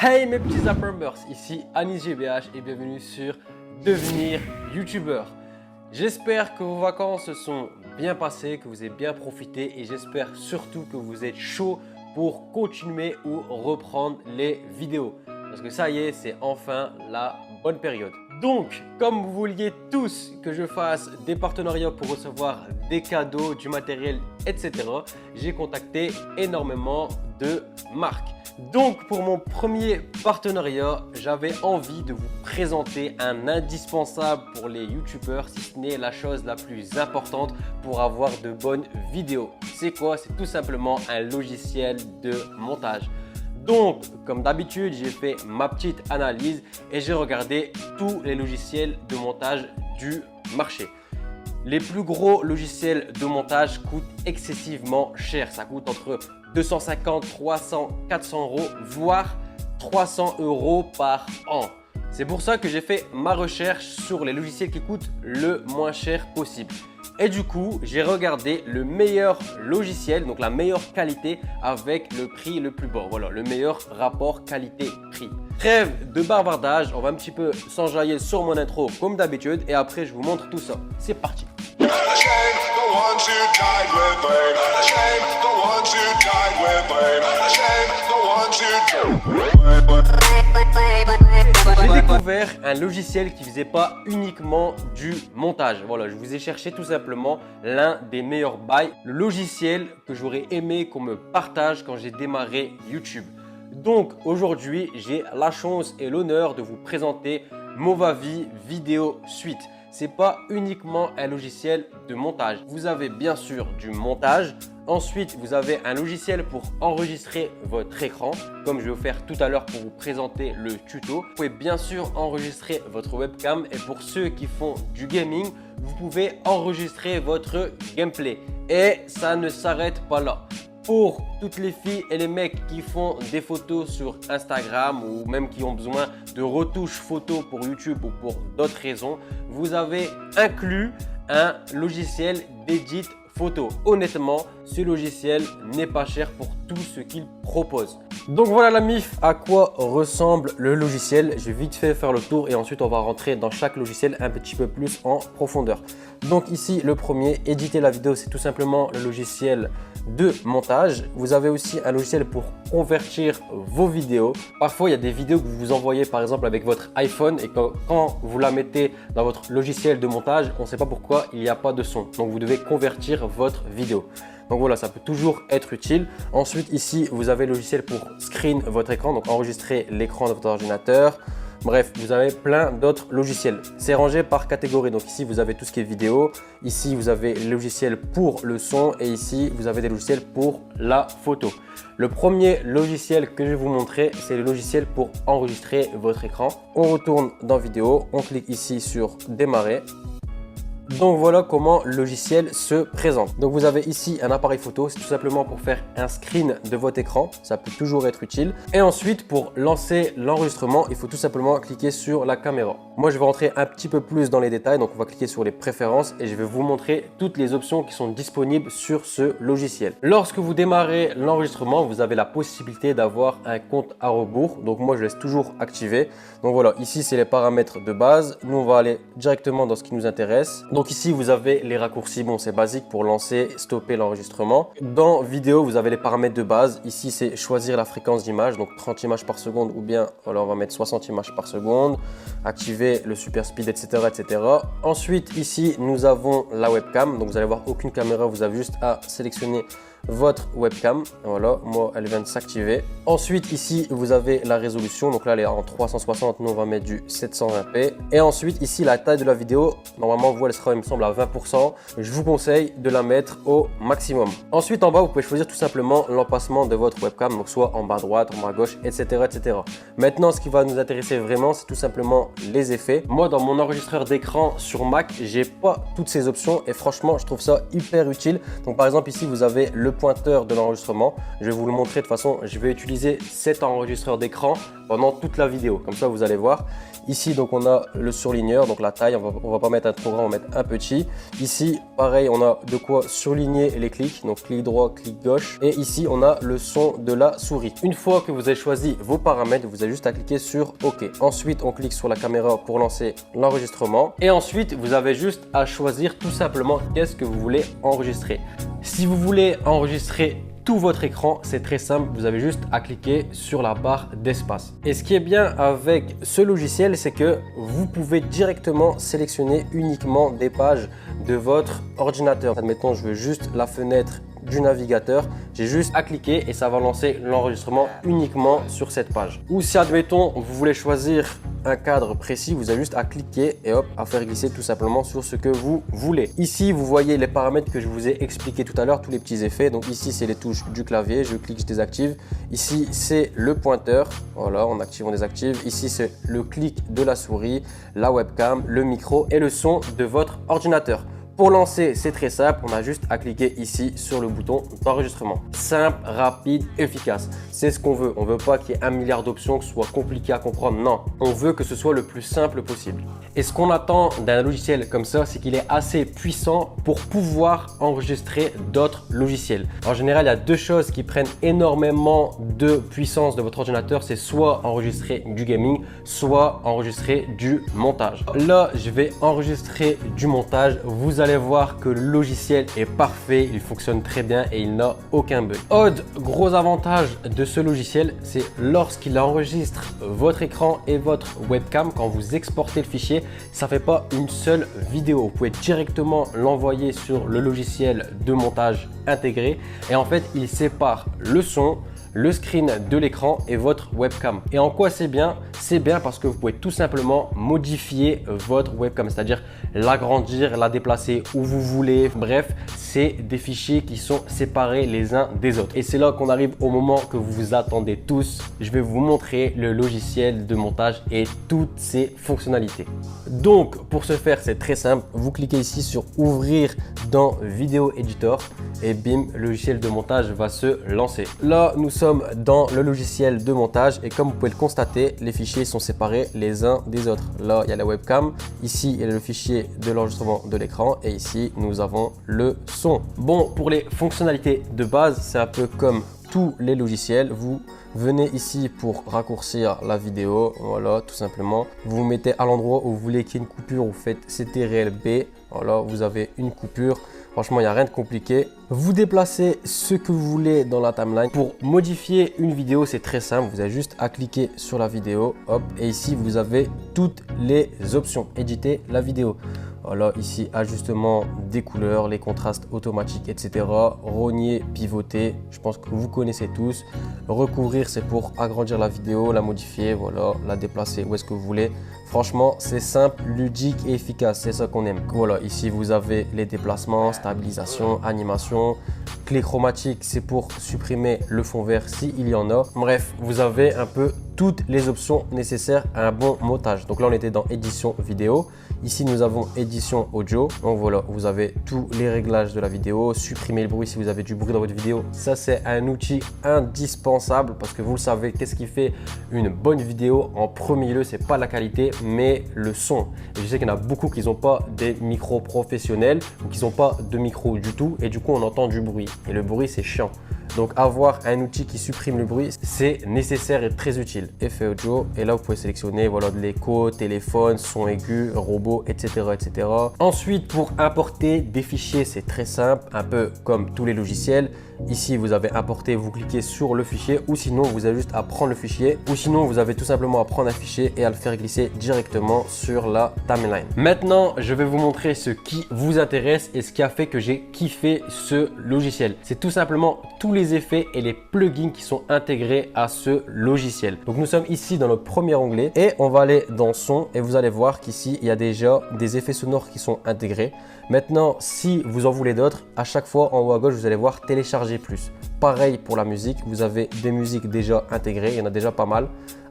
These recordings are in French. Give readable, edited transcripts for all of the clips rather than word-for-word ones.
Hey mes petits Zappers, ici Anis GBH et bienvenue sur Devenir YouTubeur. J'espère que vos vacances se sont bien passées, que vous avez bien profité et j'espère surtout que vous êtes chaud pour continuer ou reprendre les vidéos. Parce que ça y est, c'est enfin la bonne période. Donc, comme vous vouliez tous que je fasse des partenariats pour recevoir des cadeaux, du matériel, etc., j'ai contacté énormément de marques. Donc, pour mon premier partenariat, j'avais envie de vous présenter un indispensable pour les youtubeurs, si ce n'est la chose la plus importante pour avoir de bonnes vidéos. C'est quoi? C'est tout simplement un logiciel de montage. Donc, comme d'habitude, j'ai fait ma petite analyse et j'ai regardé tous les logiciels de montage du marché. Les plus gros logiciels de montage coûtent excessivement cher. Ça coûte entre 250, 300, 400 euros, voire 300 euros par an. C'est pour ça que j'ai fait ma recherche sur les logiciels qui coûtent le moins cher possible. Et du coup, j'ai regardé le meilleur logiciel, donc la meilleure qualité avec le prix le plus bas. Voilà, le meilleur rapport qualité-prix. Trêve de bavardage, on va un petit peu s'enjailler sur mon intro comme d'habitude et après je vous montre tout ça. C'est parti. J'ai découvert un logiciel qui faisait pas uniquement du montage. Voilà, je vous ai cherché tout simplement l'un des meilleurs buys, le logiciel que j'aurais aimé qu'on me partage quand j'ai démarré YouTube. Donc aujourd'hui, j'ai la chance et l'honneur de vous présenter Movavi Video Suite. C'est pas uniquement un logiciel de montage. Vous avez bien sûr du montage. Ensuite, vous avez un logiciel pour enregistrer votre écran, comme je vais vous faire tout à l'heure pour vous présenter le tuto. Vous pouvez bien sûr enregistrer votre webcam et pour ceux qui font du gaming, vous pouvez enregistrer votre gameplay. Et ça ne s'arrête pas là. Pour toutes les filles et les mecs qui font des photos sur Instagram ou même qui ont besoin de retouches photos pour YouTube ou pour d'autres raisons, vous avez inclus un logiciel d'édit photo. Honnêtement, ce logiciel n'est pas cher pour tout ce qu'il propose. Donc voilà la MIF, à quoi ressemble le logiciel. Je vais vite fait faire le tour et ensuite on va rentrer dans chaque logiciel un petit peu plus en profondeur. Donc ici, le premier, éditer la vidéo, c'est tout simplement le logiciel de montage. Vous avez aussi un logiciel pour convertir vos vidéos. Parfois, il y a des vidéos que vous vous envoyez par exemple avec votre iPhone et quand vous la mettez dans votre logiciel de montage, on ne sait pas pourquoi il n'y a pas de son. Donc, vous devez convertir votre vidéo. Donc voilà, ça peut toujours être utile. Ensuite, ici, vous avez le logiciel pour screen votre écran, donc enregistrer l'écran de votre ordinateur. Bref, vous avez plein d'autres logiciels. C'est rangé par catégorie. Donc ici, vous avez tout ce qui est vidéo. Ici, vous avez le logiciel pour le son. Et ici, vous avez des logiciels pour la photo. Le premier logiciel que je vais vous montrer, c'est le logiciel pour enregistrer votre écran. On retourne dans vidéo. On clique ici sur démarrer. Donc voilà comment le logiciel se présente. Donc vous avez ici un appareil photo, c'est tout simplement pour faire un screen de votre écran, ça peut toujours être utile. Et ensuite pour lancer l'enregistrement, il faut tout simplement cliquer sur la caméra. Moi je vais rentrer un petit peu plus dans les détails, donc on va cliquer sur les préférences et je vais vous montrer toutes les options qui sont disponibles sur ce logiciel. Lorsque vous démarrez l'enregistrement, vous avez la possibilité d'avoir un compte à rebours, donc moi je laisse toujours activé. Donc voilà, ici c'est les paramètres de base, nous on va aller directement dans ce qui nous intéresse. Donc ici, vous avez les raccourcis, bon c'est basique pour lancer, stopper l'enregistrement. Dans vidéo, vous avez les paramètres de base. Ici, c'est choisir la fréquence d'image, donc 30 images par seconde ou bien, alors on va mettre 60 images par seconde. Activer le super speed, etc., etc. Ensuite, ici, nous avons la webcam. Donc vous allez voir aucune caméra, vous avez juste à sélectionner votre webcam. Voilà, moi elle vient de s'activer. Ensuite ici vous avez la résolution, donc là elle est en 360, nous on va mettre du 720p. Et ensuite ici la taille de la vidéo, normalement vous elle sera il me semble à 20%. Je vous conseille de la mettre au maximum. Ensuite en bas vous pouvez choisir tout simplement l'emplacement de votre webcam, donc soit en bas à droite, en bas à gauche, etc., etc. Maintenant ce qui va nous intéresser vraiment c'est tout simplement les effets. Moi dans mon enregistreur d'écran sur Mac, j'ai pas toutes ces options et franchement je trouve ça hyper utile. Donc par exemple ici vous avez le pointeur de l'enregistrement. Je vais vous le montrer de toute façon. Je vais utiliser cet enregistreur d'écran pendant toute la vidéo. Comme ça, vous allez voir. Ici, donc on a le surligneur, donc la taille, on va pas mettre un trop grand, on va mettre un petit. Ici, pareil, on a de quoi surligner les clics, donc clic droit, clic gauche. Et ici, on a le son de la souris. Une fois que vous avez choisi vos paramètres, vous avez juste à cliquer sur OK. Ensuite, on clique sur la caméra pour lancer l'enregistrement. Et ensuite, vous avez juste à choisir tout simplement qu'est-ce que vous voulez enregistrer. Si vous voulez enregistrer tout votre écran, c'est très simple, vous avez juste à cliquer sur la barre d'espace. Et ce qui est bien avec ce logiciel, c'est que vous pouvez directement sélectionner uniquement des pages de votre ordinateur. Admettons, je veux juste la fenêtre du navigateur, j'ai juste à cliquer et ça va lancer l'enregistrement uniquement sur cette page. Ou si admettons vous voulez choisir un cadre précis, vous avez juste à cliquer et hop, à faire glisser tout simplement sur ce que vous voulez. Ici vous voyez les paramètres que je vous ai expliqué tout à l'heure, tous les petits effets. Donc ici c'est les touches du clavier, je clique, je désactive. Ici c'est le pointeur, voilà, on active, on désactive. Ici c'est le clic de la souris, la webcam, le micro et le son de votre ordinateur. Pour lancer, c'est très simple, on a juste à cliquer ici sur le bouton d'enregistrement. Simple, rapide, efficace. C'est ce qu'on veut. On ne veut pas qu'il y ait un milliard d'options, que ce soit compliqué à comprendre. Non, on veut que ce soit le plus simple possible. Et ce qu'on attend d'un logiciel comme ça, c'est qu'il est assez puissant pour pouvoir enregistrer d'autres logiciels. En général, il y a deux choses qui prennent énormément de puissance de votre ordinateur. C'est soit enregistrer du gaming, soit enregistrer du montage. Là, je vais enregistrer du montage. Vous allez voir que le logiciel est parfait, il fonctionne très bien et il n'a aucun bug. Autre gros avantage de ce logiciel, c'est lorsqu'il enregistre votre écran et votre webcam, quand vous exportez le fichier, ça ne fait pas une seule vidéo. Vous pouvez directement l'envoyer sur le logiciel de montage intégré et en fait, il sépare le son, le screen de l'écran et votre webcam. Et en quoi c'est bien? C'est bien parce que vous pouvez tout simplement modifier votre webcam, c'est-à-dire l'agrandir, la déplacer où vous voulez. Bref, c'est des fichiers qui sont séparés les uns des autres. Et c'est là qu'on arrive au moment que vous vous attendez tous. Je vais vous montrer le logiciel de montage et toutes ses fonctionnalités. Donc, pour ce faire, c'est très simple. Vous cliquez ici sur ouvrir dans Vidéo Editor et bim, le logiciel de montage va se lancer. Là, nous sommes dans le logiciel de montage et comme vous pouvez le constater, les fichiers sont séparés les uns des autres. Là, il y a la webcam, ici, il y a le fichier de l'enregistrement de l'écran et ici, nous avons le son. Bon, pour les fonctionnalités de base, c'est un peu comme tous les logiciels. Vous venez ici pour raccourcir la vidéo, voilà, tout simplement. Vous vous mettez à l'endroit où vous voulez qu'il y ait une coupure, vous faites CTRL-B, voilà, vous avez une coupure. Franchement, il n'y a rien de compliqué. Vous déplacez ce que vous voulez dans la timeline. Pour modifier une vidéo, c'est très simple. Vous avez juste à cliquer sur la vidéo, hop, et ici, vous avez toutes les options. Éditer la vidéo. Voilà, ici, ajustement des couleurs, les contrastes automatiques, etc. Rogner, pivoter, je pense que vous connaissez tous. Recouvrir, c'est pour agrandir la vidéo, la modifier, voilà, la déplacer où est-ce que vous voulez. Franchement, c'est simple, ludique et efficace, c'est ça qu'on aime. Voilà, ici, vous avez les déplacements, stabilisation, animation. Clé chromatique, c'est pour supprimer le fond vert s'il y en a. Bref, vous avez un peu toutes les options nécessaires à un bon montage. Donc là, on était dans édition vidéo. Ici, nous avons édition audio. Donc voilà, vous avez tous les réglages de la vidéo. Supprimer le bruit si vous avez du bruit dans votre vidéo. Ça, c'est un outil indispensable parce que vous le savez, qu'est-ce qui fait une bonne vidéo? En premier lieu, c'est pas la qualité, mais le son. Et je sais qu'il y en a beaucoup qui n'ont pas des micros professionnels ou qui n'ont pas de micro du tout. Et du coup, on entend du bruit. Et le bruit, c'est chiant. Donc avoir un outil qui supprime le bruit, c'est nécessaire et très utile. Effet audio, et là vous pouvez sélectionner voilà, de l'écho, téléphone, son aigu, robot, etc., etc. Ensuite, pour importer des fichiers, c'est très simple, un peu comme tous les logiciels. Ici, vous avez importé, vous cliquez sur le fichier ou sinon, vous avez juste à prendre le fichier ou sinon, vous avez tout simplement à prendre un fichier et à le faire glisser directement sur la timeline. Maintenant, je vais vous montrer ce qui vous intéresse et ce qui a fait que j'ai kiffé ce logiciel. C'est tout simplement tous les effets et les plugins qui sont intégrés à ce logiciel. Donc, nous sommes ici dans le premier onglet et on va aller dans son et vous allez voir qu'ici, il y a déjà des effets sonores qui sont intégrés. Maintenant, si vous en voulez d'autres, à chaque fois en haut à gauche, vous allez voir télécharger plus. Pareil pour la musique, vous avez des musiques déjà intégrées, il y en a déjà pas mal.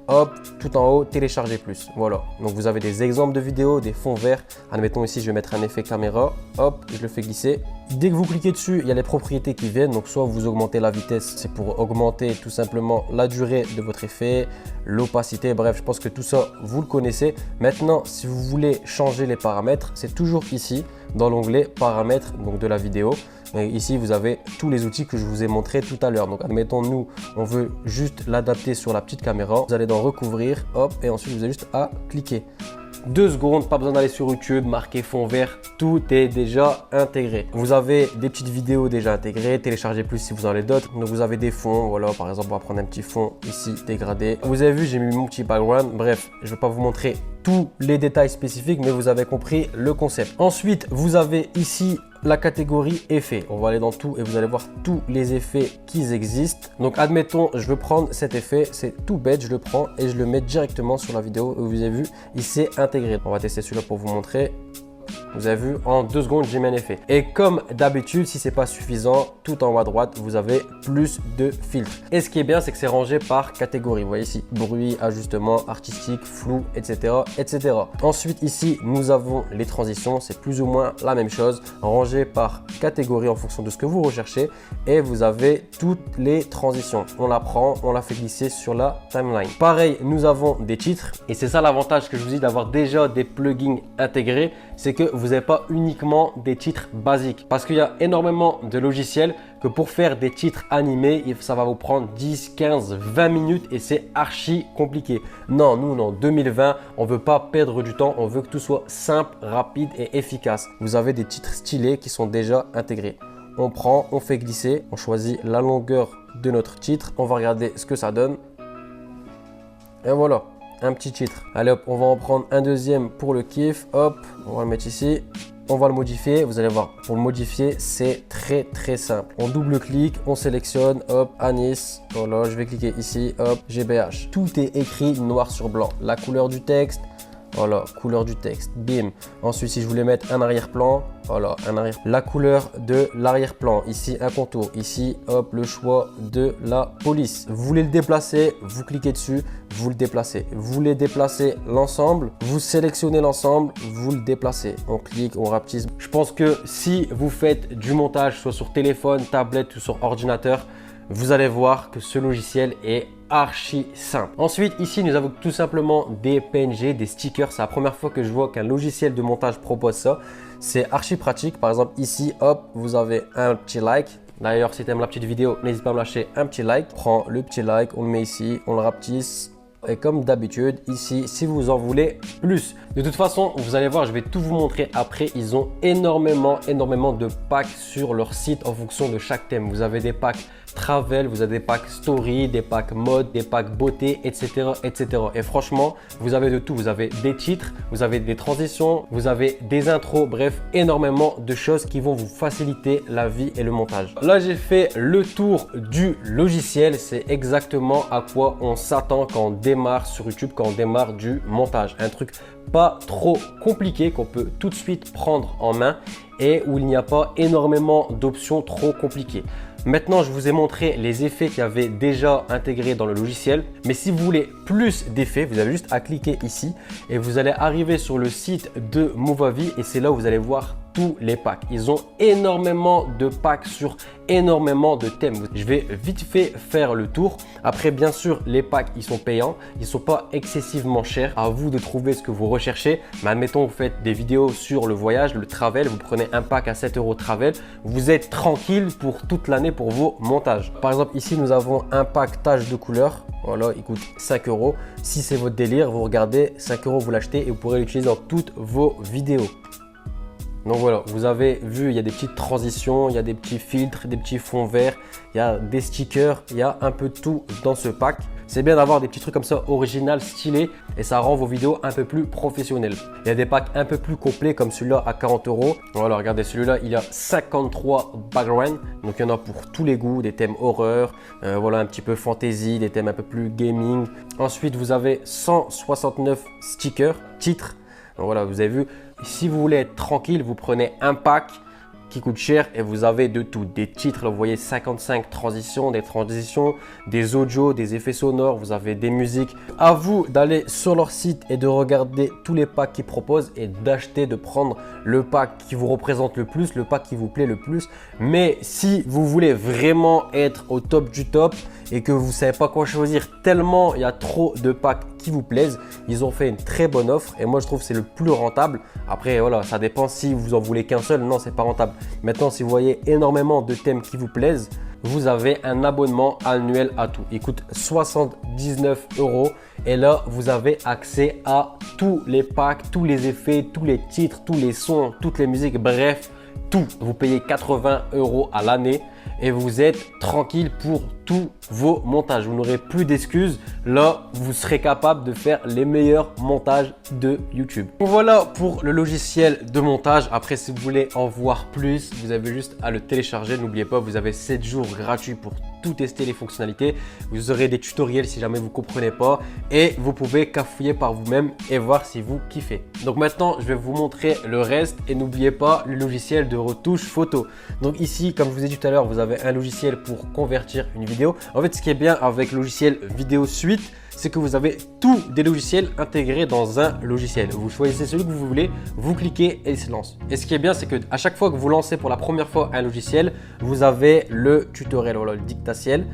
hop, tout en haut, télécharger plus. Voilà, donc vous avez des exemples de vidéos, des fonds verts. Admettons ici, je vais mettre un effet caméra, hop, je le fais glisser. Dès que vous cliquez dessus, il y a les propriétés qui viennent. Donc soit vous augmentez la vitesse, c'est pour augmenter tout simplement la durée de votre effet, l'opacité, bref, je pense que tout ça, vous le connaissez. Maintenant, si vous voulez changer les paramètres, c'est toujours ici, dans l'onglet paramètres donc de la vidéo. Et ici, vous avez tous les outils que je vous ai montrés tout à l'heure. Donc, admettons, nous, on veut juste l'adapter sur la petite caméra. Vous allez dans recouvrir, hop, et ensuite, vous avez juste à cliquer. 2 secondes, pas besoin d'aller sur YouTube, marquer fond vert, tout est déjà intégré. Vous avez des petites vidéos déjà intégrées, téléchargez plus si vous en avez d'autres. Donc vous avez des fonds, voilà, par exemple, on va prendre un petit fond ici dégradé. Vous avez vu, j'ai mis mon petit background. Bref, je ne vais pas vous montrer tous les détails spécifiques, mais vous avez compris le concept. Ensuite, vous avez ici la catégorie effets. On va aller dans tout et vous allez voir tous les effets qui existent. Donc admettons, je veux prendre cet effet, c'est tout bête, je le prends et je le mets directement sur la vidéo où vous avez vu, il s'est intégré. On va tester celui-là pour vous montrer. Vous avez vu, en 2 secondes, j'ai mis un effet. Et comme d'habitude, si c'est pas suffisant, tout en haut à droite, vous avez plus de filtres. Et ce qui est bien, c'est que c'est rangé par catégorie. Vous voyez ici, bruit, ajustement, artistique, flou, etc., etc. Ensuite, ici, nous avons les transitions. C'est plus ou moins la même chose, rangé par catégorie en fonction de ce que vous recherchez. Et vous avez toutes les transitions. On la prend, on la fait glisser sur la timeline. Pareil, nous avons des titres. Et c'est ça l'avantage que je vous dis d'avoir déjà des plugins intégrés. C'est que vous n'avez pas uniquement des titres basiques, parce qu'il y a énormément de logiciels que pour faire des titres animés, ça va vous prendre 10, 15, 20 minutes et c'est archi compliqué. Non, nous, en 2020, on ne veut pas perdre du temps, on veut que tout soit simple, rapide et efficace. Vous avez des titres stylés qui sont déjà intégrés. On prend, on fait glisser, on choisit la longueur de notre titre, on va regarder ce que ça donne. Et voilà. Un petit titre. Allez hop, on va en prendre un deuxième pour le kiff. Hop, on va le mettre ici. On va le modifier. Vous allez voir, pour le modifier, c'est très simple. On double-clique, on sélectionne. Hop, Anis. Voilà, je vais cliquer ici. Hop, GBH. Tout est écrit noir sur blanc. La couleur du texte. Voilà, couleur du texte, bim. Ensuite, si je voulais mettre un arrière-plan, voilà, la couleur de l'arrière-plan, ici un contour, ici, hop, le choix de la police. Vous voulez le déplacer, vous cliquez dessus, vous le déplacez. Vous voulez déplacer l'ensemble, vous sélectionnez l'ensemble, vous le déplacez. On clique, on rapetisse. Je pense que si vous faites du montage, soit sur téléphone, tablette ou sur ordinateur, vous allez voir que ce logiciel est archi simple. Ensuite, ici, nous avons tout simplement des PNG, des stickers. C'est la première fois que je vois qu'un logiciel de montage propose ça. C'est archi pratique. Par exemple, ici, hop, vous avez un petit like. D'ailleurs, si tu aimes la petite vidéo, n'hésite pas à me lâcher un petit like. Prends le petit like, on le met ici, on le rapetisse. Et comme d'habitude, ici, si vous en voulez plus. De toute façon, vous allez voir, je vais tout vous montrer après. Ils ont énormément de packs sur leur site en fonction de chaque thème. Vous avez des packs travel, vous avez des packs story, des packs mode, des packs beauté, etc., etc. Et franchement, vous avez de tout. Vous avez des titres, vous avez des transitions, vous avez des intros, bref, énormément de choses qui vont vous faciliter la vie et le montage. Là, j'ai fait le tour du logiciel. C'est exactement à quoi on s'attend quand on démarre sur YouTube, quand on démarre du montage. Un truc pas trop compliqué qu'on peut tout de suite prendre en main et où il n'y a pas énormément d'options trop compliquées. Maintenant, je vous ai montré les effets qu'il y avait déjà intégrés dans le logiciel. Mais si vous voulez plus d'effets, vous avez juste à cliquer ici et vous allez arriver sur le site de Movavi et c'est là où vous allez voir tous les packs. Ils ont énormément de packs sur énormément de thèmes. Je vais vite fait faire le tour. Après, bien sûr, les packs, ils sont payants. Ils ne sont pas excessivement chers. À vous de trouver ce que vous recherchez. Mais admettons, vous faites des vidéos sur le voyage, le travel. Vous prenez un pack à 7 € travel. Vous êtes tranquille pour toute l'année pour vos montages. Par exemple, ici, nous avons un pack tache de couleur. Voilà, il coûte 5 €. Si c'est votre délire, vous regardez, 5 €, vous l'achetez et vous pourrez l'utiliser dans toutes vos vidéos. Donc voilà, vous avez vu, il y a des petites transitions, il y a des petits filtres, des petits fonds verts, il y a des stickers, il y a un peu de tout dans ce pack. C'est bien d'avoir des petits trucs comme ça original, stylés et ça rend vos vidéos un peu plus professionnelles. Il y a des packs un peu plus complets comme celui-là à 40 €. Voilà, regardez celui-là, il y a 53 backgrounds. Donc il y en a pour tous les goûts, des thèmes horreur, voilà un petit peu fantasy, des thèmes un peu plus gaming. Ensuite, vous avez 169 stickers, titres. Donc voilà, vous avez vu, si vous voulez être tranquille, vous prenez un pack qui coûte cher et vous avez de tout. Des titres, là, vous voyez 55 transitions, des audios, des effets sonores, vous avez des musiques. À vous d'aller sur leur site et de regarder tous les packs qu'ils proposent et d'acheter, de prendre le pack qui vous représente le plus, le pack qui vous plaît le plus. Mais si vous voulez vraiment être au top du top et que vous ne savez pas quoi choisir tellement il y a trop de packs qui vous plaisent, ils ont fait une très bonne offre et moi je trouve que c'est le plus rentable. Après voilà, ça dépend si vous en voulez qu'un seul, non c'est pas rentable. Maintenant si vous voyez énormément de thèmes qui vous plaisent, vous avez un abonnement annuel à tout. Il coûte 79 € et là vous avez accès à tous les packs, tous les effets, tous les titres, tous les sons, toutes les musiques, bref tout. Vous payez 80 € à l'année et vous êtes tranquille pour tous vos montages. Vous n'aurez plus d'excuses. Là, vous serez capable de faire les meilleurs montages de YouTube. Donc voilà pour le logiciel de montage. Après, si vous voulez en voir plus, vous avez juste à le télécharger. N'oubliez pas, vous avez 7 jours gratuits pour tout tester les fonctionnalités. Vous aurez des tutoriels si jamais vous ne comprenez pas et vous pouvez cafouiller par vous-même et voir si vous kiffez. Donc maintenant, je vais vous montrer le reste et n'oubliez pas le logiciel de retouche photo. Donc ici, comme je vous ai dit tout à l'heure, vous avez un logiciel pour convertir une vidéo. En fait, ce qui est bien avec le logiciel Vidéo Suite, c'est que vous avez tous des logiciels intégrés dans un logiciel. Vous choisissez celui que vous voulez, vous cliquez et il se lance. Et ce qui est bien, c'est que à chaque fois que vous lancez pour la première fois un logiciel, vous avez le tutoriel, voilà, le dictatiel.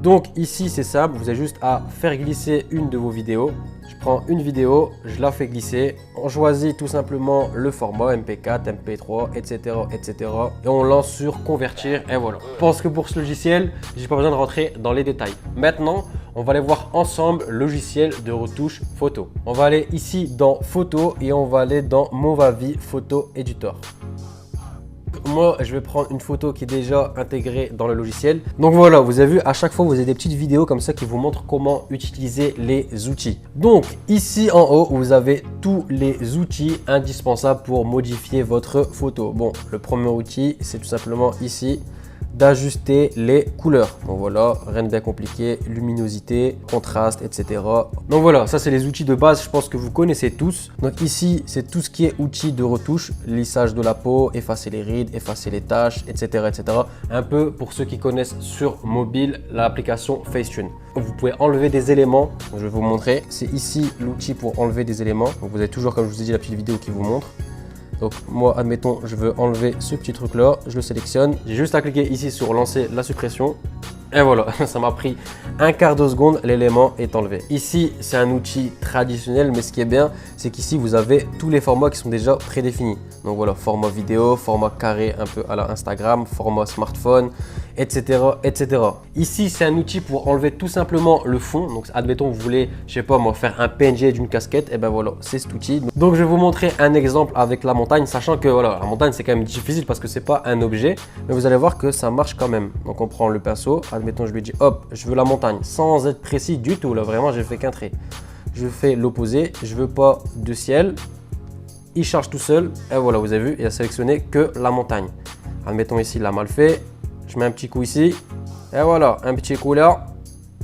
Donc ici, c'est simple, vous avez juste à faire glisser une de vos vidéos. Je prends une vidéo, je la fais glisser. On choisit tout simplement le format MP4, MP3, etc., etc. Et on lance sur convertir et voilà. Je pense que pour ce logiciel, j'ai pas besoin de rentrer dans les détails. Maintenant, on va aller voir ensemble le logiciel de retouche photo. On va aller ici dans photo et on va aller dans Movavi Photo Editor. Moi, je vais prendre une photo qui est déjà intégrée dans le logiciel. Donc voilà, vous avez vu, à chaque fois, vous avez des petites vidéos comme ça qui vous montrent comment utiliser les outils. Donc ici en haut, vous avez tous les outils indispensables pour modifier votre photo. Bon, le premier outil, c'est tout simplement ici d'ajuster les couleurs. Donc voilà, rien de bien compliqué, luminosité, contraste, etc. Donc voilà, ça c'est les outils de base, je pense que vous connaissez tous. Donc ici, c'est tout ce qui est outils de retouche, lissage de la peau, effacer les rides, effacer les taches, etc., etc. Un peu pour ceux qui connaissent sur mobile l'application Facetune. Vous pouvez enlever des éléments, je vais vous montrer. C'est ici l'outil pour enlever des éléments. Donc vous avez toujours, comme je vous ai dit, la petite vidéo qui vous montre. Donc moi, admettons, je veux enlever ce petit truc là, je le sélectionne. J'ai juste à cliquer ici sur lancer la suppression. Et voilà, ça m'a pris un quart de seconde, l'élément est enlevé. Ici, c'est un outil traditionnel, mais ce qui est bien, c'est qu'ici, vous avez tous les formats qui sont déjà prédéfinis. Donc voilà, format vidéo, format carré un peu à la Instagram, format smartphone, etc., etc. Ici, c'est un outil pour enlever tout simplement le fond. Donc admettons, vous voulez, je sais pas moi, faire un PNG d'une casquette, et ben voilà, c'est cet outil. Donc je vais vous montrer un exemple avec la montagne, sachant que voilà, la montagne, c'est quand même difficile parce que c'est pas un objet, mais vous allez voir que ça marche quand même. Donc on prend le pinceau. Admettons, je lui dis hop, je veux la montagne sans être précis du tout. Là, vraiment, j'ai fait qu'un trait. Je fais l'opposé. Je veux pas de ciel. Il charge tout seul. Et voilà, vous avez vu, il a sélectionné que la montagne. Admettons ici, il l'a mal fait. Je mets un petit coup ici. Et voilà, un petit coup là.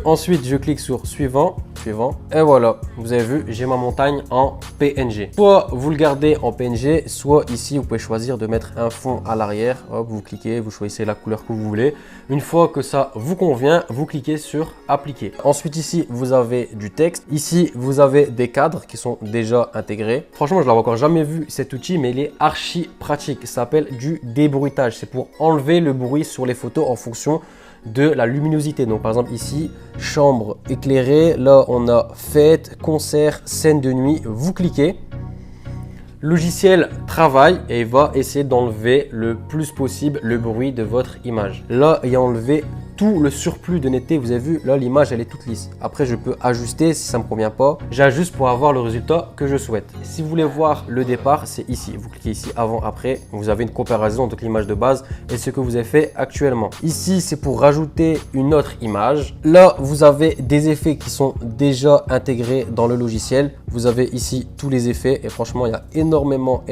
Ensuite, je clique sur suivant. Et voilà, vous avez vu, j'ai ma montagne en PNG. Soit vous le gardez en PNG, soit ici, vous pouvez choisir de mettre un fond à l'arrière. Hop, vous cliquez, vous choisissez la couleur que vous voulez. Une fois que ça vous convient, vous cliquez sur appliquer. Ensuite, ici, vous avez du texte. Ici, vous avez des cadres qui sont déjà intégrés. Franchement, je n'avais encore jamais vu cet outil, mais il est archi pratique. Ça s'appelle du débruitage. C'est pour enlever le bruit sur les photos en fonction de la luminosité. Donc par exemple ici, chambre éclairée, là on a fête, concert, scène de nuit. Vous cliquez, logiciel travaille et il va essayer d'enlever le plus possible le bruit de votre image. Là, il a enlevé tout le surplus de netteté. Vous avez vu, là l'image elle est toute lisse. Après je peux ajuster si ça me convient pas. J'ajuste pour avoir le résultat que je souhaite. Si vous voulez voir le départ, c'est ici. Vous cliquez ici avant, après. Vous avez une comparaison entre l'image de base et ce que vous avez fait actuellement. Ici c'est pour rajouter une autre image. Là vous avez des effets qui sont déjà intégrés dans le logiciel. Vous avez ici tous les effets et franchement il y a énormément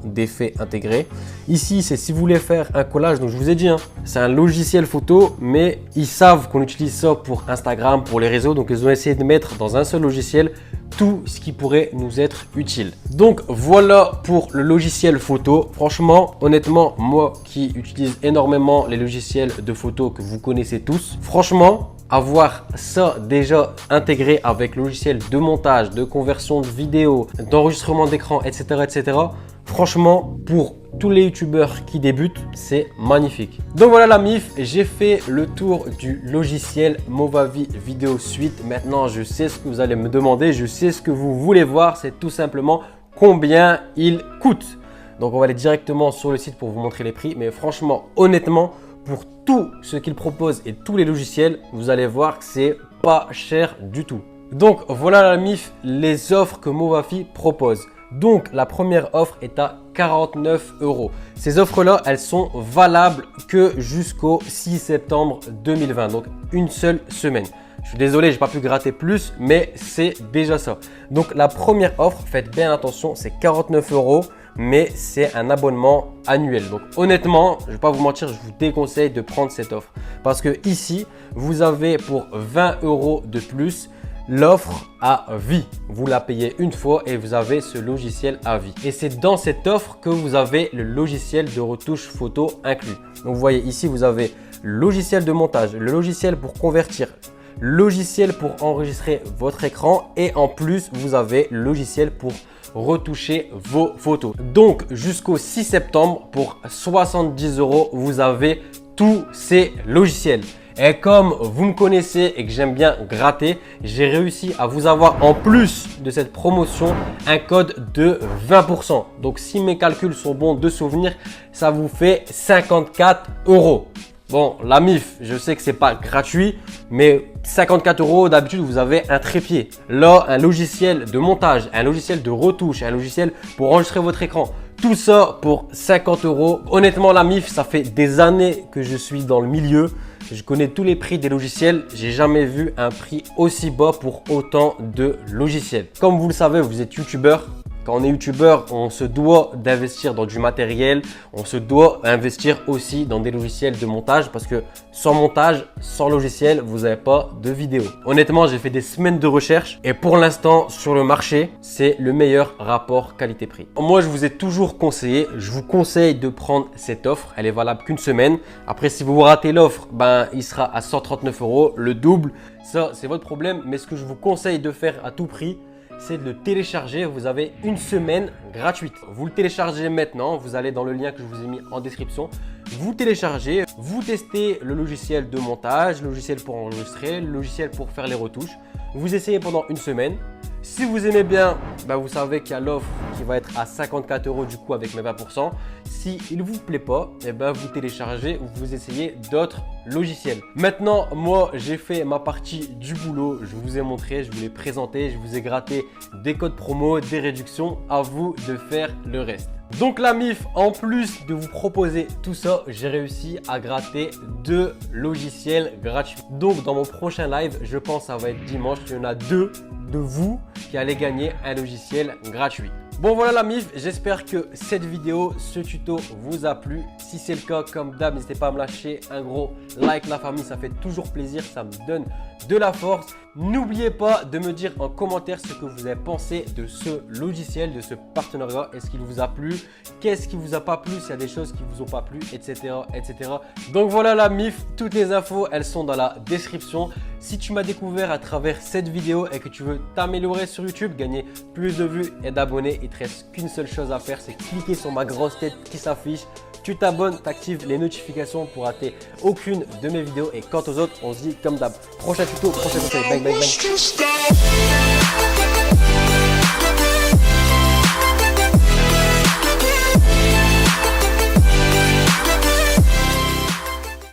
d'effets intégrés. Ici c'est si vous voulez faire un collage. Donc je vous ai dit, hein, c'est un logiciel photo, mais ils savent qu'on utilise ça pour Instagram, pour les réseaux. Donc ils ont essayé de mettre dans un seul logiciel tout ce qui pourrait nous être utile. Donc voilà pour le logiciel photo. Franchement, honnêtement, moi qui utilise énormément les logiciels de photo que vous connaissez tous, franchement, avoir ça déjà intégré avec le logiciel de montage, de conversion de vidéo, d'enregistrement d'écran, etc. Franchement, pour tous les youtubeurs qui débutent, c'est magnifique. Donc voilà la MIF, j'ai fait le tour du logiciel Movavi Video Suite. Maintenant, je sais ce que vous allez me demander, je sais ce que vous voulez voir, c'est tout simplement combien il coûte. Donc on va aller directement sur le site pour vous montrer les prix. Mais franchement, honnêtement, pour tout ce qu'il propose et tous les logiciels, vous allez voir que c'est pas cher du tout. Donc voilà la MIF, les offres que Movavi propose. Donc la première offre est à 49 €. Ces offres-là, elles sont valables que jusqu'au 6 septembre 2020, donc une seule semaine. Je suis désolé, j'ai pas pu gratter plus, mais c'est déjà ça. Donc la première offre, faites bien attention, c'est 49 €, mais c'est un abonnement annuel. Donc honnêtement, je vais pas vous mentir, je vous déconseille de prendre cette offre. Parce que ici, vous avez pour 20 € de plus l'offre à vie. Vous la payez une fois et vous avez ce logiciel à vie. Et c'est dans cette offre que vous avez le logiciel de retouche photo inclus. Donc vous voyez ici, vous avez le logiciel de montage, le logiciel pour convertir, logiciel pour enregistrer votre écran et en plus, vous avez le logiciel pour retoucher vos photos. Donc jusqu'au 6 septembre, pour 70 €, vous avez tous ces logiciels. Et comme vous me connaissez et que j'aime bien gratter, j'ai réussi à vous avoir en plus de cette promotion un code de 20%. Donc si mes calculs sont bons de souvenir, ça vous fait 54 €. Bon, la MIF, je sais que c'est pas gratuit, mais 54 € d'habitude, vous avez un trépied. Là, un logiciel de montage, un logiciel de retouche, un logiciel pour enregistrer votre écran. Tout ça pour 50 €. Honnêtement, la MIF, ça fait des années que je suis dans le milieu. Je connais tous les prix des logiciels. J'ai jamais vu un prix aussi bas pour autant de logiciels. Comme vous le savez, vous êtes youtubeur. Quand on est youtubeur, on se doit d'investir dans du matériel. On se doit investir aussi dans des logiciels de montage parce que sans montage, sans logiciel, vous n'avez pas de vidéo. Honnêtement, j'ai fait des semaines de recherche et pour l'instant, sur le marché, c'est le meilleur rapport qualité-prix. Moi, je vous ai toujours conseillé, je vous conseille de prendre cette offre. Elle est valable qu'une semaine. Après, si vous ratez l'offre, il sera à 139 €, le double. Ça, c'est votre problème. Mais ce que je vous conseille de faire à tout prix, c'est de le télécharger. Vous avez une semaine gratuite. Vous le téléchargez maintenant. Vous allez dans le lien que je vous ai mis en description. Vous téléchargez, vous testez le logiciel de montage, le logiciel pour enregistrer, le logiciel pour faire les retouches. Vous essayez pendant une semaine. Si vous aimez bien, vous savez qu'il y a l'offre qui va être à 54 € du coup avec mes 20%. Si il ne vous plaît pas, vous téléchargez ou vous essayez d'autres logiciels. Maintenant, moi, j'ai fait ma partie du boulot. Je vous ai montré, je vous l'ai présenté, je vous ai gratté des codes promo, des réductions. À vous de faire le reste. Donc la MIF, en plus de vous proposer tout ça, j'ai réussi à gratter 2 logiciels gratuits. Donc dans mon prochain live, je pense que ça va être dimanche, il y en a 2 de vous qui allez gagner un logiciel gratuit. Bon voilà la MIF, j'espère que cette vidéo, ce tuto vous a plu. Si c'est le cas, comme d'hab, n'hésitez pas à me lâcher un gros like la famille, ça fait toujours plaisir, ça me donne de la force. N'oubliez pas de me dire en commentaire ce que vous avez pensé de ce logiciel, de ce partenariat. Est-ce qu'il vous a plu? Qu'est-ce qui vous a pas plu? S'il y a des choses qui vous ont pas plu, etc. Donc voilà la MIF, toutes les infos, elles sont dans la description. Si tu m'as découvert à travers cette vidéo et que tu veux t'améliorer sur YouTube, gagner plus de vues et d'abonnés, il te reste qu'une seule chose à faire, c'est cliquer sur ma grosse tête qui s'affiche. Tu t'abonnes, tu actives les notifications pour rater aucune de mes vidéos. Et quant aux autres, on se dit comme d'hab. Prochain tuto, prochain conseil. Bang, bang, bang.